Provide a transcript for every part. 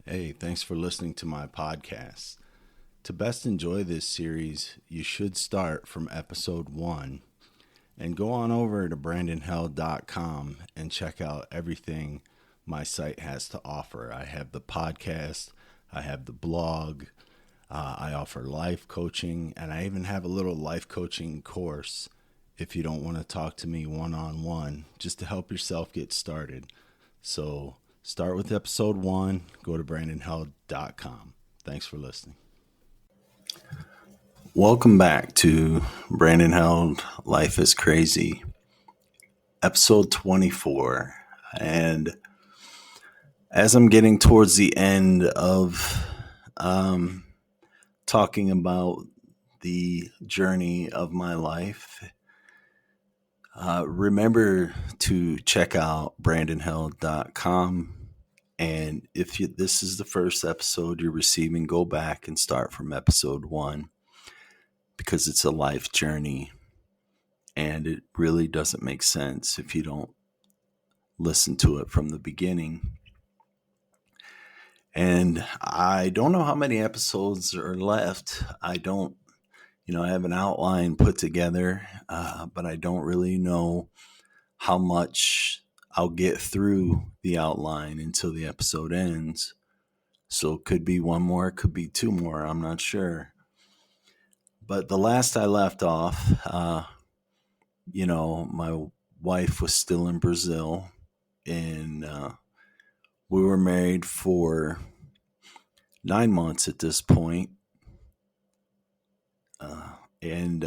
Hey, thanks for listening to my podcast. To best enjoy this series, you should start from episode 1 and go on over to brandonheld.com and check out everything my site has to offer. I have the podcast, I have the blog, I offer life coaching, and I even have a little life coaching course if you don't want to talk to me one on one, just to help yourself get started. So start with episode 1, go to brandonheld.com. Thanks for listening. Welcome back to Brandon Held Life is Crazy, episode 24. And as I'm getting towards the end of talking about the journey of my life, remember to check out brandonheld.com. And if this is the first episode you're receiving, go back and start from episode 1 because it's a life journey. And it really doesn't make sense if you don't listen to it from the beginning. And I don't know how many episodes are left. I have an outline put together, but I don't really know how much I'll get through the outline until the episode ends. So it could be one more, it could be 2 more. I'm not sure. But the last I left off, my wife was still in Brazil, and we were married for 9 months at this point, and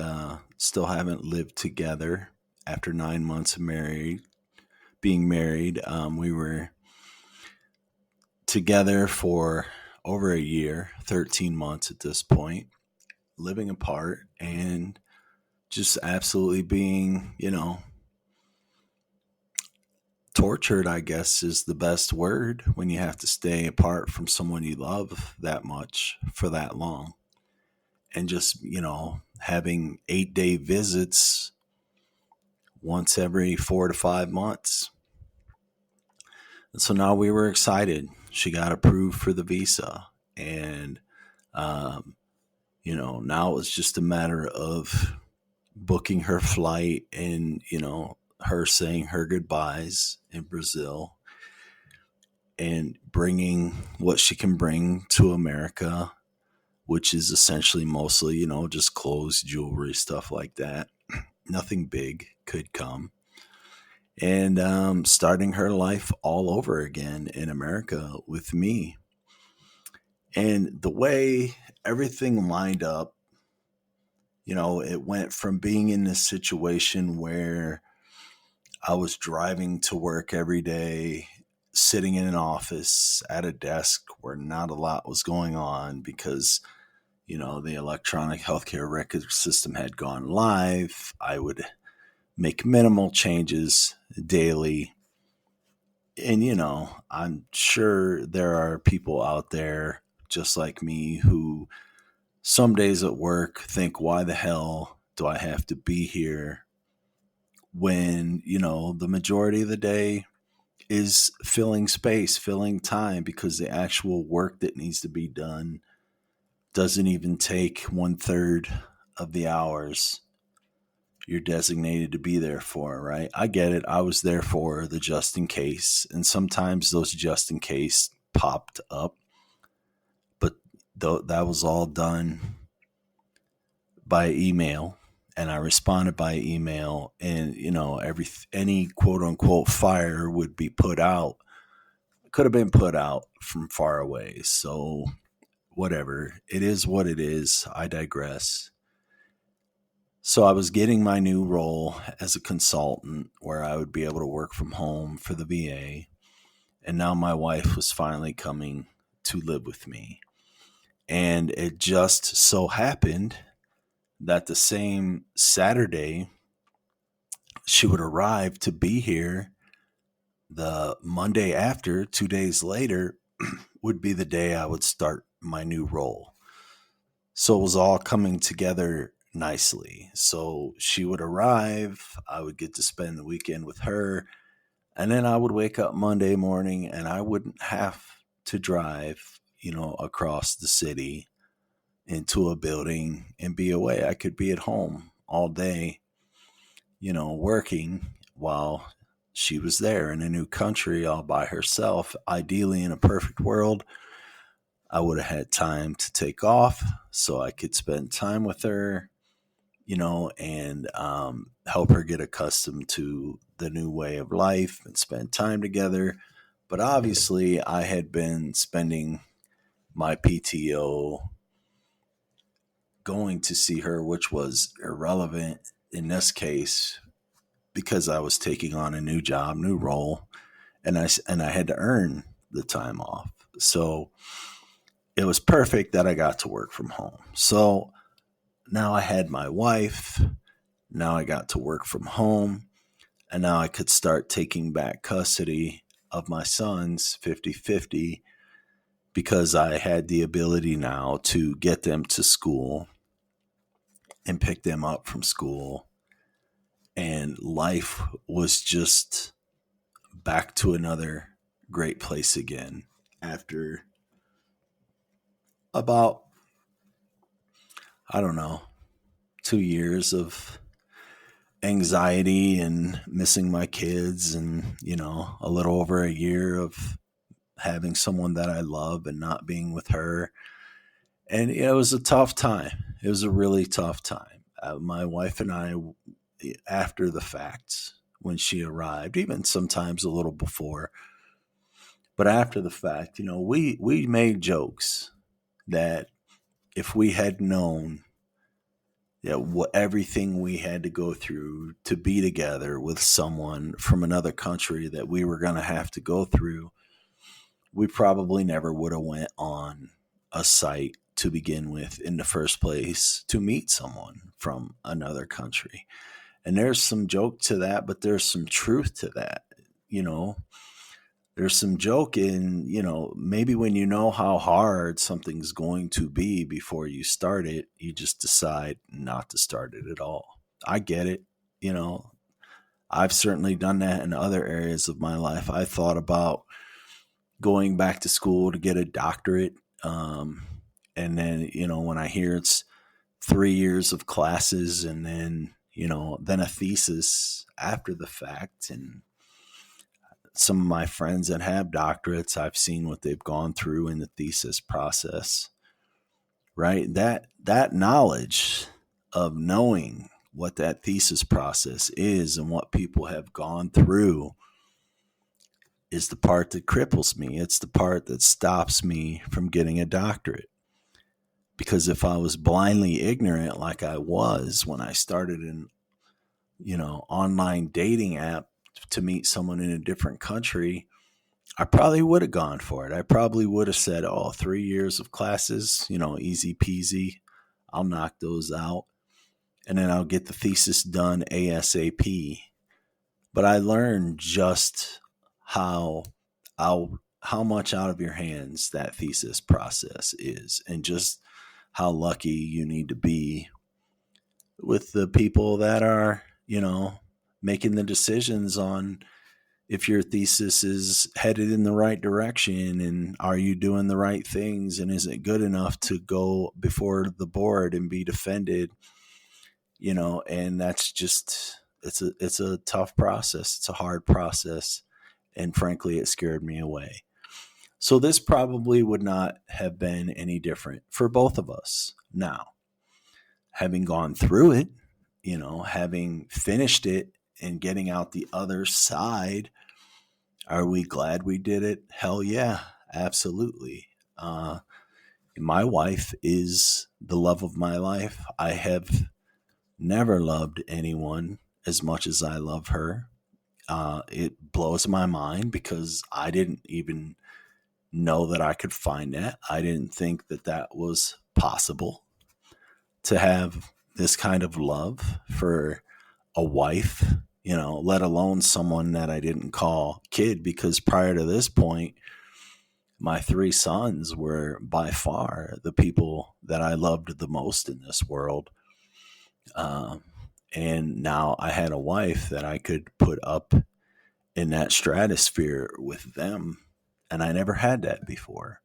still haven't lived together after 9 months of being married. We were together for over a year, 13 months at this point, living apart and just absolutely being, tortured, I guess, is the best word when you have to stay apart from someone you love that much for that long. And just, having 8-day visits once every 4 to 5 months. And so now we were excited. She got approved for the visa. And, now it's just a matter of booking her flight and, her saying her goodbyes in Brazil and bringing what she can bring to America, which is essentially mostly, just clothes, jewelry, stuff like that. Nothing big could come. And starting her life all over again in America with me. And the way everything lined up, it went from being in this situation where I was driving to work every day, sitting in an office at a desk where not a lot was going on because, the electronic healthcare record system had gone live. I would make minimal changes daily. And, I'm sure there are people out there just like me who some days at work think, why the hell do I have to be here when, the majority of the day is filling space, filling time, because the actual work that needs to be done doesn't even take 1/3 of the hours you're designated to be there for, right? I get it. I was there for the just in case, and sometimes those just in case popped up, but that was all done by email, and I responded by email, and any quote unquote fire would be put out. Could have been put out from far away. So whatever, it is what it is. I digress. So I was getting my new role as a consultant where I would be able to work from home for the VA. And now my wife was finally coming to live with me. And it just so happened that the same Saturday she would arrive to be here, the Monday after, 2 days later, would be the day I would start my new role. So it was all coming together nicely. So she would arrive, I would get to spend the weekend with her, and then I would wake up Monday morning and I wouldn't have to drive, across the city into a building and be away. I could be at home all day, working while she was there in a new country all by herself. Ideally, in a perfect world, I would have had time to take off so I could spend time with her, and help her get accustomed to the new way of life and spend time together. But obviously, I had been spending my PTO going to see her, which was irrelevant in this case because I was taking on a new job, new role, and I had to earn the time off. So it was perfect that I got to work from home. So now I had my wife. Now I got to work from home. And now I could start taking back custody of my sons 50-50 because I had the ability now to get them to school and pick them up from school. And life was just back to another great place again after about, I don't know, 2 years of anxiety and missing my kids, and a little over a year of having someone that I love and not being with her. And it was a tough time. It was a really tough time. My wife and I, after the fact, when she arrived, even sometimes a little before, but after the fact, we made jokes that if we had known what everything we had to go through to be together with someone from another country that we were going to have to go through, we probably never would have went on a site to begin with in the first place to meet someone from another country. And there's some joke to that, but there's some truth to that. There's some joke in, maybe when you know how hard something's going to be before you start it, you just decide not to start it at all. I get it. I've certainly done that in other areas of my life. I thought about going back to school to get a doctorate. And then, when I hear it's 3 years of classes and then, then a thesis after the fact. And some of my friends that have doctorates, I've seen what they've gone through in the thesis process, right? That knowledge of knowing what that thesis process is and what people have gone through is the part that cripples me. It's the part that stops me from getting a doctorate. Because if I was blindly ignorant like I was when I started an, online dating app to meet someone in a different country, I probably would have gone for it. I probably would have said, 3 years of classes, easy peasy. I'll knock those out. And then I'll get the thesis done ASAP. But I learned just how much out of your hands that thesis process is, and just how lucky you need to be with the people that are, making the decisions on if your thesis is headed in the right direction and are you doing the right things and is it good enough to go before the board and be defended, and that's just, it's a tough process. It's a hard process. And frankly, it scared me away. So this probably would not have been any different for both of us. Now, having gone through it, having finished it and getting out the other side, are we glad we did it? Hell yeah, absolutely. My wife is the love of my life. I have never loved anyone as much as I love her. It blows my mind because I didn't even know that I could find that. I didn't think that that was possible to have this kind of love for a wife, let alone someone that I didn't call kid, because prior to this point, my 3 sons were by far the people that I loved the most in this world. And now I had a wife that I could put up in that stratosphere with them. And I never had that before.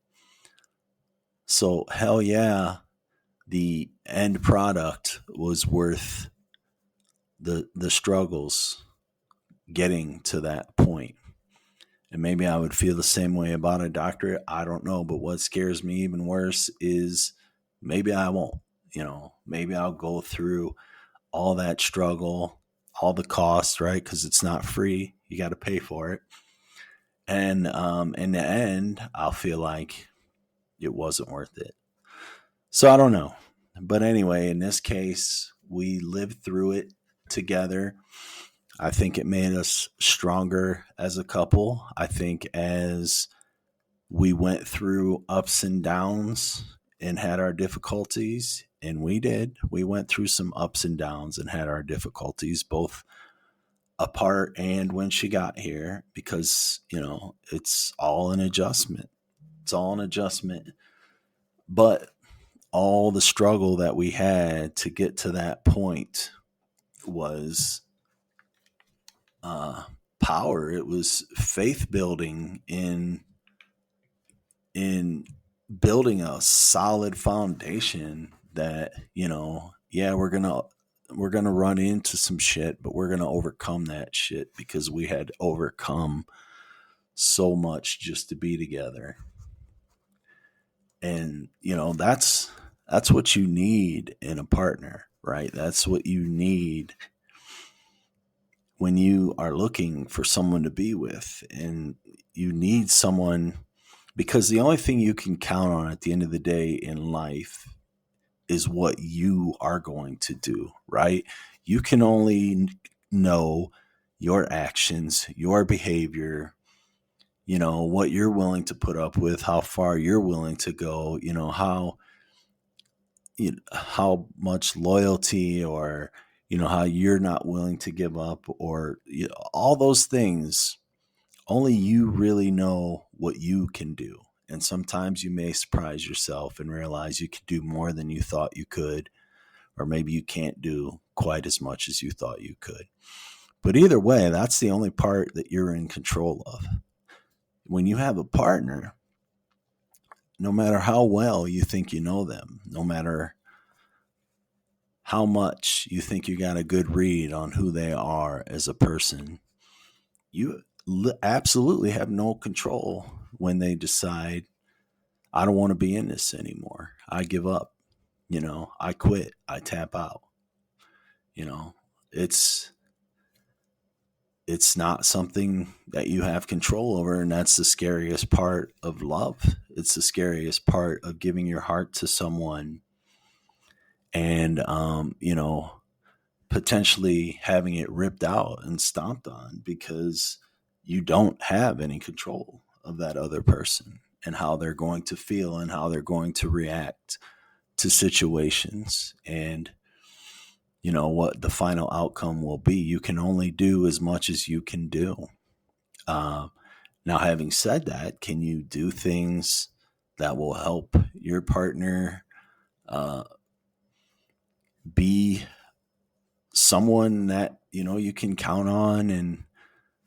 So hell yeah, the end product was worth the struggles getting to that point. And maybe I would feel the same way about a doctorate. I don't know. But what scares me even worse is maybe I won't. Maybe I'll go through all that struggle, all the costs, right? Because it's not free. You got to pay for it. And in the end, I'll feel like it wasn't worth it. So I don't know. But anyway, in this case, we lived through it together. I think it made us stronger as a couple. I think as we went through ups and downs and had our difficulties, and we did. We went through some ups and downs and had our difficulties, both apart and when she got here, because, it's all an adjustment. It's all an adjustment. But all the struggle that we had to get to that point was power. It was faith building in building a solid foundation that, yeah, we're gonna run into some shit, but we're gonna overcome that shit because we had overcome so much just to be together. And that's what you need in a partner, right? That's what you need when you are looking for someone to be with. And you need someone, because the only thing you can count on at the end of the day in life is what you are going to do, right? You can only know your actions, your behavior, what you're willing to put up with, how far you're willing to go, how much loyalty, or how you're not willing to give up, or all those things. Only you really know what you can do. And sometimes you may surprise yourself and realize you can do more than you thought you could, or maybe you can't do quite as much as you thought you could. But either way, that's the only part that you're in control of. When you have a partner, no matter how well you think you know them, no matter how much you think you got a good read on who they are as a person, you absolutely have no control when they decide, I don't want to be in this anymore. I give up. I quit. I tap out. It's it's not something that you have control over, and that's the scariest part of love. It's the scariest part of giving your heart to someone, and potentially having it ripped out and stomped on because you don't have any control of that other person and how they're going to feel and how they're going to react to situations, and what the final outcome will be. You can only do as much as you can do. uh, Now, having said that, can you do things that will help your partner uh, be someone that you can count on and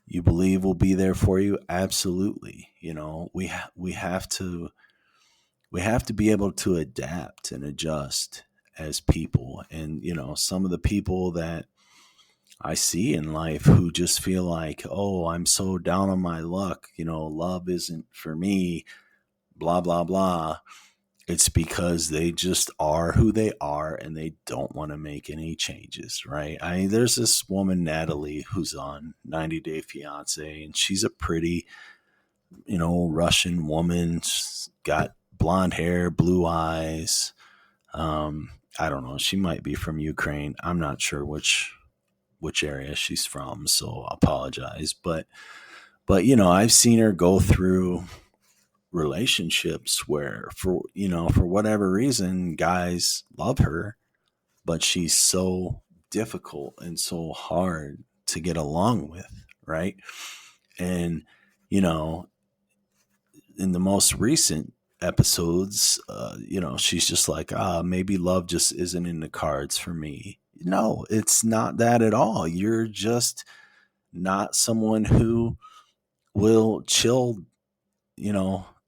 you believe will be there for you? Absolutely. We have to be able to adapt and adjust as people. And some of the people that I see in life who just feel like, oh, I'm so down on my luck, love isn't for me, blah blah blah. It's because they just are who they are and they don't want to make any changes, right? There's this woman, Natalie, who's on 90 Day Fiance, and she's a pretty, Russian woman. She's got blonde hair, blue eyes. I don't know. She might be from Ukraine. I'm not sure which area she's from, so I apologize. But I've seen her go through relationships where for whatever reason guys love her, but she's so difficult and so hard to get along with, right? And you know in the most recent episodes, she's just like, maybe love just isn't in the cards for me. No, it's not that at all. You're just not someone who will chill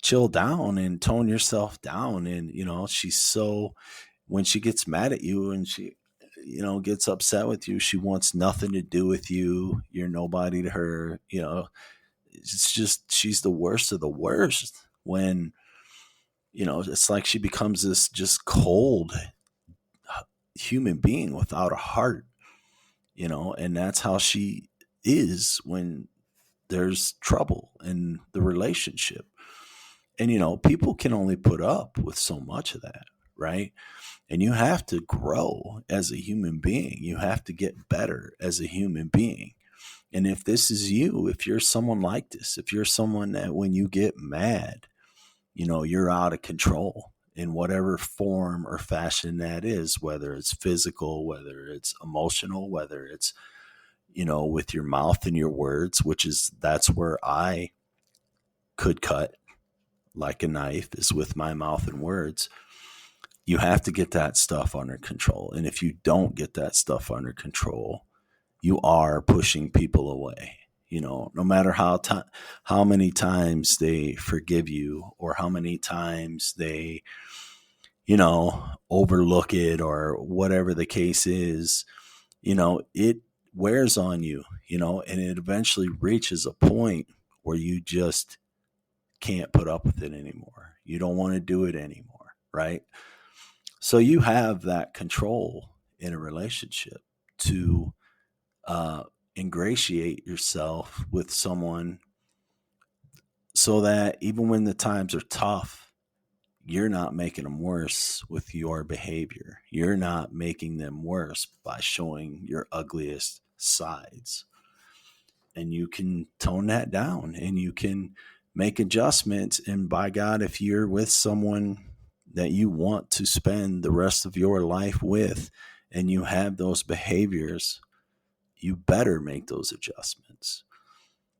chill down and tone yourself down. And, when she gets mad at you and she, gets upset with you, she wants nothing to do with you. You're nobody to her. It's just, she's the worst of the worst when, it's like she becomes this just cold human being without a heart, and that's how she is when there's trouble in the relationship. And, people can only put up with so much of that, right? And you have to grow as a human being. You have to get better as a human being. And if this is you, if you're someone like this, if you're someone that when you get mad, you're out of control in whatever form or fashion that is, whether it's physical, whether it's emotional, whether it's, with your mouth and your words, that's where I could cut like a knife, is with my mouth and words. You have to get that stuff under control. And if you don't get that stuff under control, you are pushing people away. No matter how many times they forgive you or how many times they, overlook it or whatever the case is, it wears on you, and it eventually reaches a point where you just can't put up with it anymore. You don't want to do it anymore, right? So you have that control in a relationship to ingratiate yourself with someone so that even when the times are tough, you're not making them worse with your behavior. You're not making them worse by showing your ugliest sides. And you can tone that down and you can make adjustments. And by God, if you're with someone that you want to spend the rest of your life with and you have those behaviors, you better make those adjustments,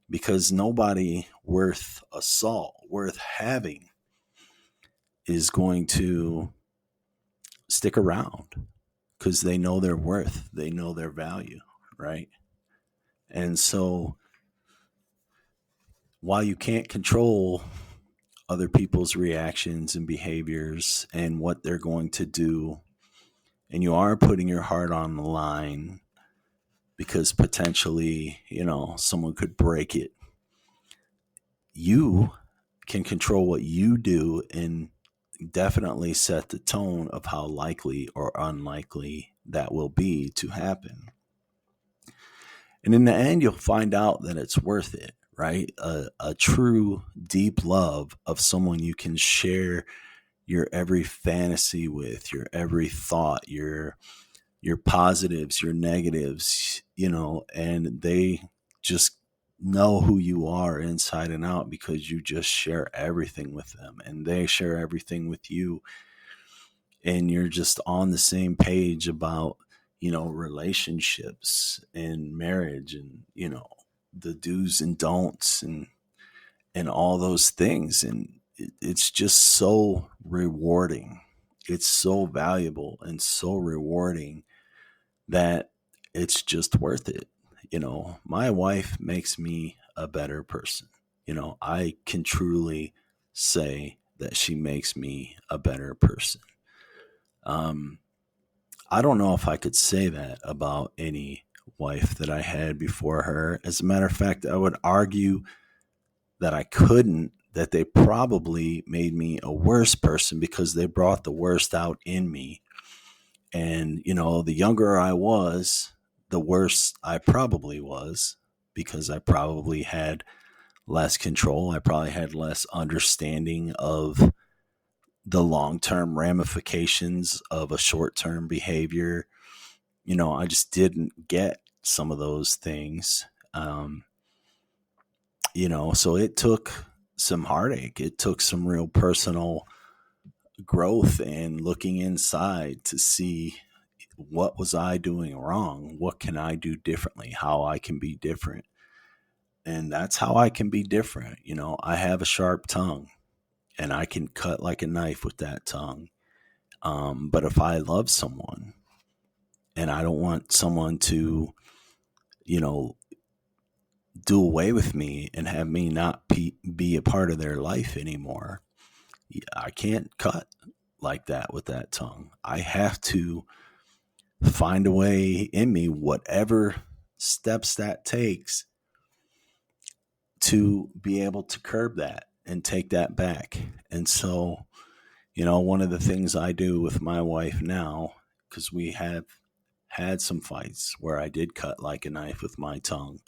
because nobody worth a salt, worth having, is going to stick around because they know their worth, they know their value, right? And so while you can't control other people's reactions and behaviors and what they're going to do, and you are putting your heart on the line because potentially, someone could break it, you can control what you do and definitely set the tone of how likely or unlikely that will be to happen. And in the end, you'll find out that it's worth it, right? A true deep love of someone you can share your every fantasy with, your every thought, your positives, your negatives, and they just know who you are inside and out because you just share everything with them and they share everything with you. And you're just on the same page about, relationships and marriage and, the do's and don'ts and all those things. And it's just so rewarding. It's so valuable and so rewarding that it's just worth it. My wife makes me a better person. I can truly say that she makes me a better person. Um, I don't know if I could say that about any wife that I had before her. As a matter of fact, I would argue that I couldn't, that they probably made me a worse person because they brought the worst out in me. And, the younger I was, the worse I probably was because I probably had less control. I probably had less understanding of the long-term ramifications of a short-term behavior. I just didn't get some of those things. So it took some heartache. It took some real personal growth and looking inside to see what was I doing wrong? What can I do differently? How I can be different. And that's how I can be different. I have a sharp tongue and I can cut like a knife with that tongue. But if I love someone and I don't want someone to, you know, do away with me and have me not be a part of their life anymore. I can't cut like that with that tongue. I have to find a way in me, whatever steps that takes, to be able to curb that and take that back. And so, one of the things I do with my wife now, because we have had some fights where I did cut like a knife with my tongue.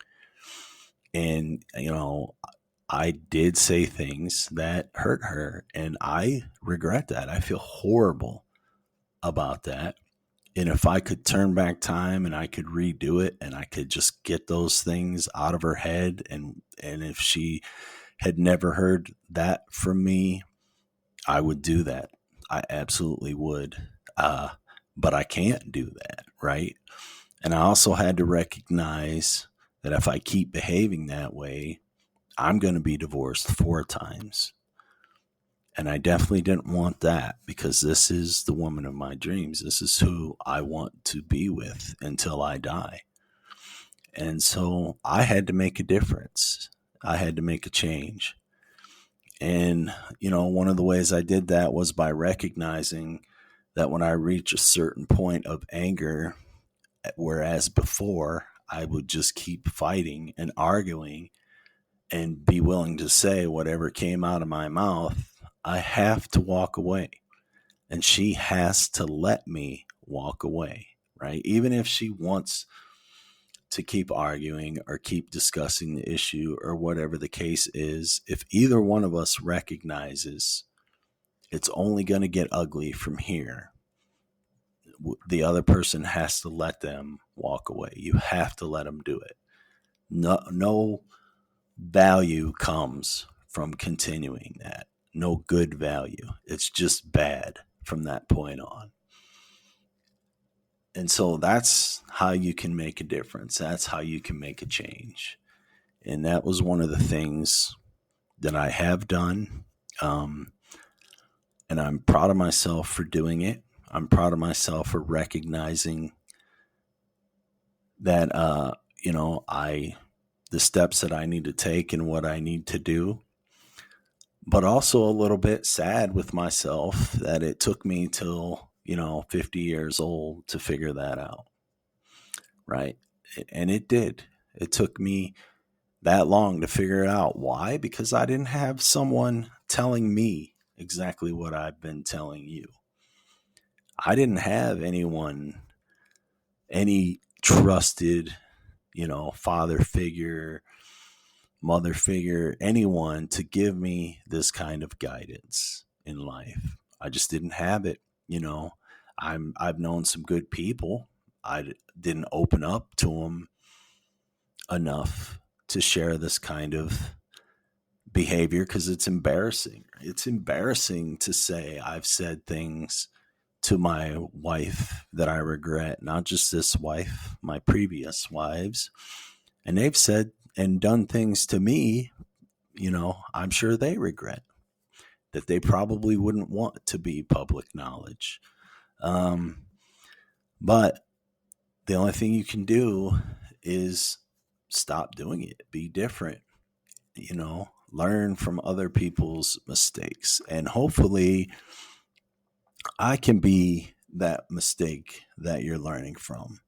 And, I did say things that hurt her, and I regret that. I feel horrible about that. And if I could turn back time and I could redo it and I could just get those things out of her head, and if she had never heard that from me, I would do that. I absolutely would. But I can't do that, right? And I also had to recognize that if I keep behaving that way, I'm going to be divorced 4 times. And I definitely didn't want that, because this is the woman of my dreams. This is who I want to be with until I die. And so I had to make a difference. I had to make a change. And, one of the ways I did that was by recognizing that when I reach a certain point of anger, whereas before I would just keep fighting and arguing and be willing to say whatever came out of my mouth, I have to walk away. And she has to let me walk away, right? Even if she wants to keep arguing or keep discussing the issue or whatever the case is, if either one of us recognizes it's only going to get ugly from here, the other person has to let them walk away. You have to let them do it. No value comes from continuing that. No good value. It's just bad from that point on. And so that's how you can make a difference. That's how you can make a change. And that was one of the things that I have done. And I'm proud of myself for doing it. I'm proud of myself for recognizing that, the steps that I need to take and what I need to do. But also a little bit sad with myself that it took me till, 50 years old to figure that out. Right. And it did. It took me that long to figure it out. Why? Because I didn't have someone telling me exactly what I've been telling you. I didn't have anyone, any trusted, father figure, mother figure, anyone to give me this kind of guidance in life. I just didn't have it. I've known some good people. I didn't open up to them enough to share this kind of behavior because it's embarrassing. It's embarrassing to say I've said things to my wife that I regret, not just this wife, my previous wives. And they've said and done things to me, I'm sure they regret, that they probably wouldn't want to be public knowledge. But the only thing you can do is stop doing it, be different, learn from other people's mistakes. And hopefully I can be that mistake that you're learning from.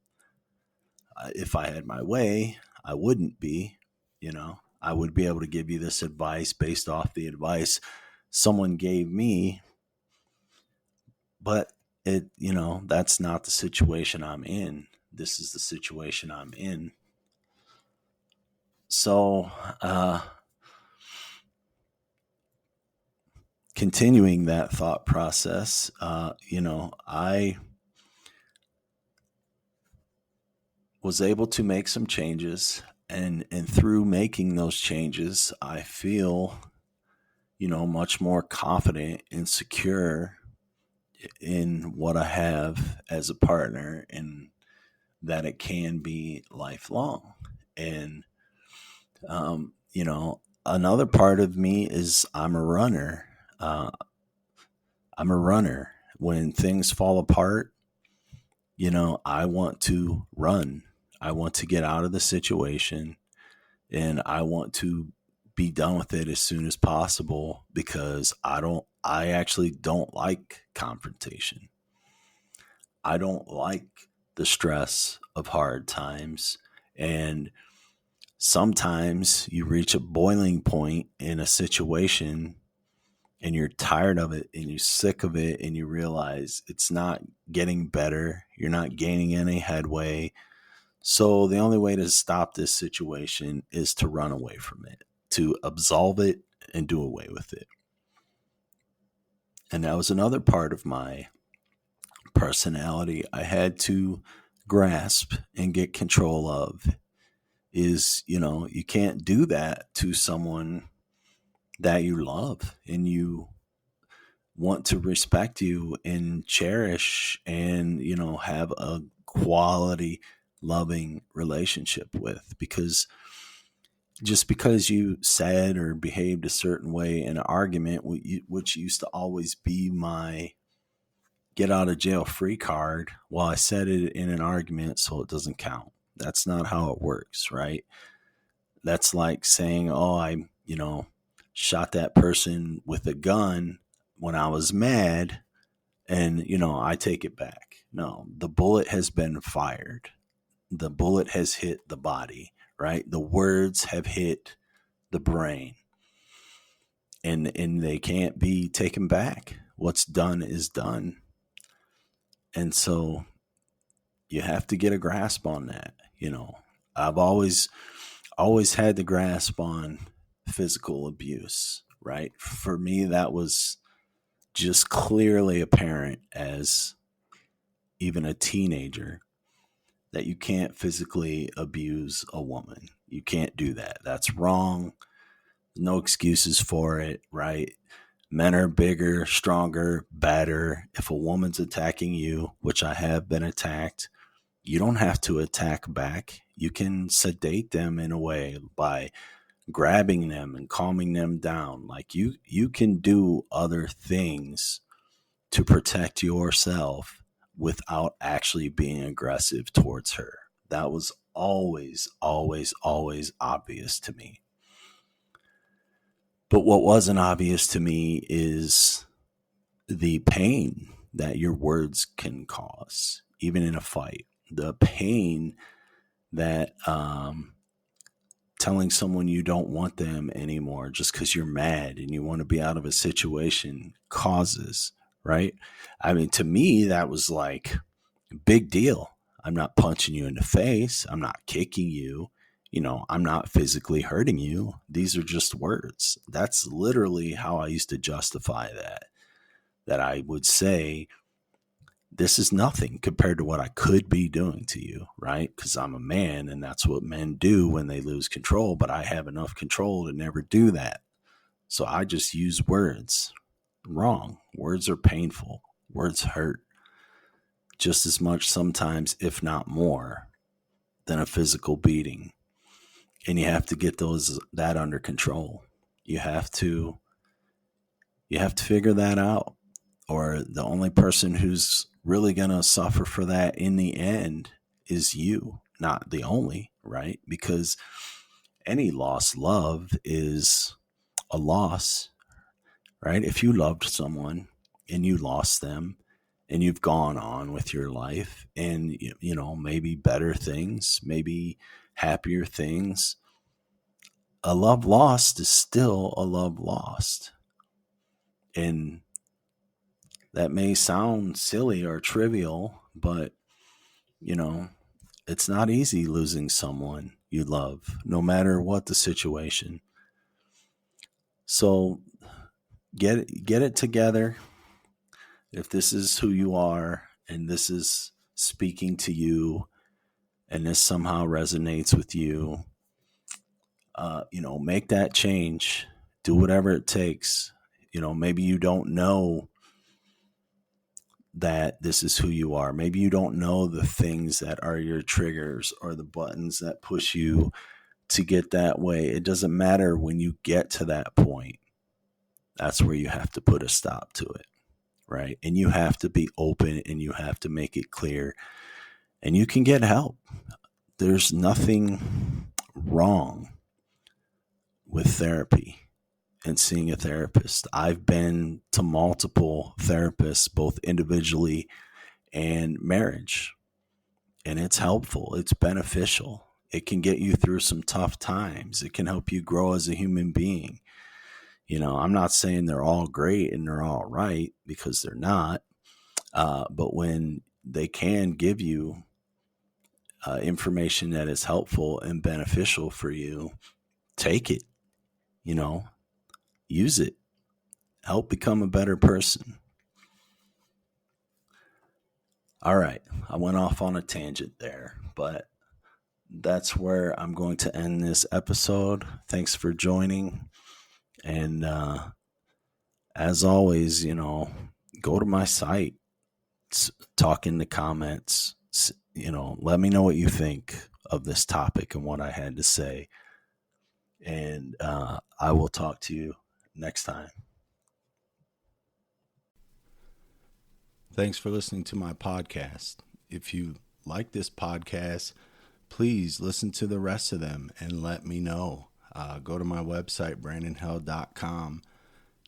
If I had my way, I wouldn't be, I would be able to give you this advice based off the advice someone gave me, but that's not the situation I'm in. This is the situation I'm in. So, continuing that thought process, I was able to make some changes, and through making those changes, I feel, much more confident and secure in what I have as a partner, and that it can be lifelong. And, another part of me is I'm a runner. I'm a runner. When things fall apart, I want to run. I want to get out of the situation and I want to be done with it as soon as possible because I actually don't like confrontation. I don't like the stress of hard times. And sometimes you reach a boiling point in a situation and you're tired of it and you're sick of it and you realize it's not getting better. You're not gaining any headway. So the only way to stop this situation is to run away from it, to absolve it and do away with it. And that was another part of my personality I had to grasp and get control of is, you can't do that to someone that you love and you want to respect you and cherish and, have a quality loving relationship with, because just because you said or behaved a certain way in an argument, which used to always be my get out of jail free card, well, I said it in an argument, so it doesn't count. That's not how it works, right? That's like saying, oh, shot that person with a gun when I was mad and, I take it back. No, the bullet has been fired. The bullet has hit the body, right? The words have hit the brain, and they can't be taken back. What's done is done. And so you have to get a grasp on that. I've always had the grasp on physical abuse, right? For me, that was just clearly apparent as even a teenager that you can't physically abuse a woman. You can't do that. That's wrong. No excuses for it, right? Men are bigger, stronger, better. If a woman's attacking you, which I have been attacked, you don't have to attack back. You can sedate them in a way by grabbing them and calming them down. Like you can do other things to protect yourself without actually being aggressive towards her. That was always, always, always obvious to me. But what wasn't obvious to me is the pain that your words can cause, even in a fight. The pain that telling someone you don't want them anymore just because you're mad and you want to be out of a situation causes, right? I mean, to me, that was like a big deal. I'm not punching you in the face. I'm not kicking you. I'm not physically hurting you. These are just words. That's literally how I used to justify that I would say, this is nothing compared to what I could be doing to you, right? Because I'm a man and that's what men do when they lose control, but I have enough control to never do that. So I just use words. Wrong. Words are painful. Words hurt just as much sometimes, if not more, than a physical beating. And you have to get that under control. You have to figure that out. Or the only person who's really going to suffer for that in the end is you, not the only, right? Because any lost love is a loss, right? If you loved someone and you lost them and you've gone on with your life and, maybe better things, maybe happier things, a love lost is still a love lost. And that may sound silly or trivial, but, it's not easy losing someone you love, no matter what the situation. So get it together. If this is who you are and this is speaking to you and this somehow resonates with you, make that change. Do whatever it takes. Maybe you don't know that this is who you are. Maybe you don't know the things that are your triggers or the buttons that push you to get that way. It doesn't matter when you get to that point. That's where you have to put a stop to it, right? And you have to be open and you have to make it clear. And you can get help. There's nothing wrong with therapy and seeing a therapist. I've been to multiple therapists, both individually and marriage, and it's helpful. It's beneficial. It can get you through some tough times. It can help you grow as a human being. I'm not saying they're all great and they're all right, because they're not. But when they can give you information that is helpful and beneficial for you, take it, use it, help become a better person. All right. I went off on a tangent there, but that's where I'm going to end this episode. Thanks for joining. And as always, go to my site, talk in the comments, let me know what you think of this topic and what I had to say. And I will talk to you next time. Thanks for listening to my podcast. If you like this podcast, please listen to the rest of them and let me know. Go to my website, brandonheld.com.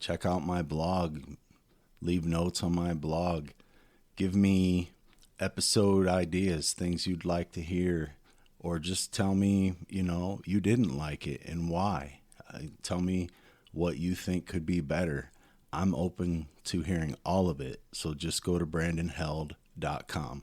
Check out my blog. Leave notes on my blog. Give me episode ideas, things you'd like to hear, or just tell me, you didn't like it and why. Tell me what you think could be better. I'm open to hearing all of it. So just go to brandonheld.com.